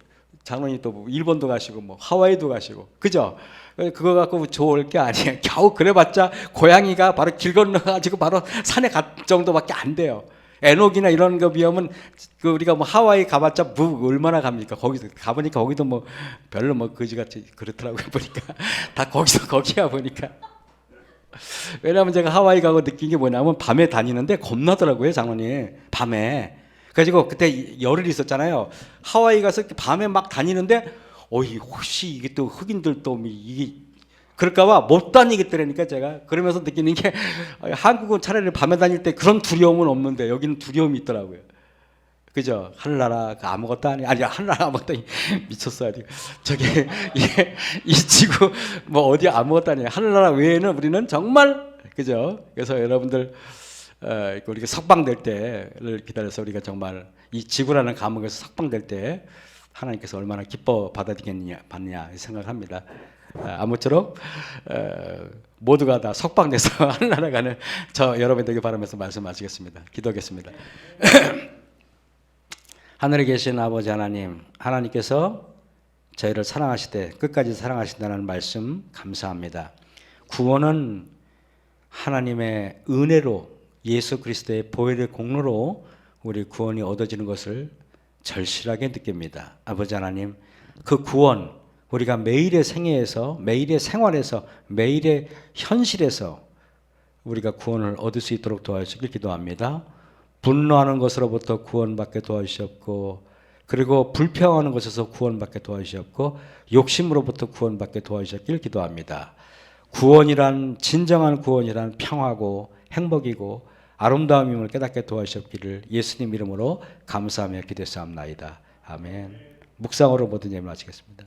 장로님 또 뭐 일본도 가시고 뭐 하와이도 가시고 그죠? 그거 갖고 좋을 게 아니에요. 겨우 그래봤자 고양이가 바로 길 건너가지고 바로 산에 갈 정도밖에 안 돼요. 에녹이나 이런 거 비하면 그 우리가 뭐 하와이 가봤자 뭐 얼마나 갑니까? 거기서 가보니까 거기도 뭐 별로 뭐 거지같이 그렇더라고요. 보니까 다 거기서 거기야 보니까. 왜냐하면 제가 하와이 가고 느낀 게 뭐냐면 밤에 다니는데 겁나더라고요, 장로님. 밤에. 그래가지고 그때 열흘 있었잖아요. 하와이 가서 밤에 막 다니는데 혹시 이게 또 흑인들 또 이게 그럴까봐 못 다니겠더라니까 제가. 그러면서 느끼는 게 한국은 차라리 밤에 다닐 때 그런 두려움은 없는데 여기는 두려움이 있더라고요. 그죠? 하늘나라 아무것도 아니 하늘나라 아무것도 아니 미쳤어요. 저게 이 지구 뭐 어디 아무것도 아니에요. 하늘나라 외에는 우리는 정말 그죠? 그래서 여러분들 우리가 석방될 때를 기다려서 우리가 정말 이 지구라는 감옥에서 석방될 때 하나님께서 얼마나 기뻐 받느냐 생각합니다. 아무쪼록 모두가 다 석방돼서 하늘나라 가는 저 여러분 되길 바라면서 말씀 마치겠습니다. 기도하겠습니다. 하늘에 계신 아버지 하나님, 하나님께서 저희를 사랑하시되 끝까지 사랑하신다는 말씀 감사합니다. 구원은 하나님의 은혜로 예수 그리스도의 보혈의 공로로 우리 구원이 얻어지는 것을 절실하게 느낍니다. 아버지 하나님, 그 구원 우리가 매일의 생애에서, 매일의 생활에서, 매일의 현실에서 우리가 구원을 얻을 수 있도록 도와주시길 기도합니다. 분노하는 것으로부터 구원받게 도와주시옵고, 그리고 불평하는 것에서 구원받게 도와주시옵고, 욕심으로부터 구원받게 도와주셨길 기도합니다. 구원이란, 진정한 구원이란 평화고 행복이고 아름다움임을 깨닫게 도와주셨기를 예수님 이름으로 감사하며 기도했사옵나이다. 아멘. 묵상으로 모든 예물 마치겠습니다.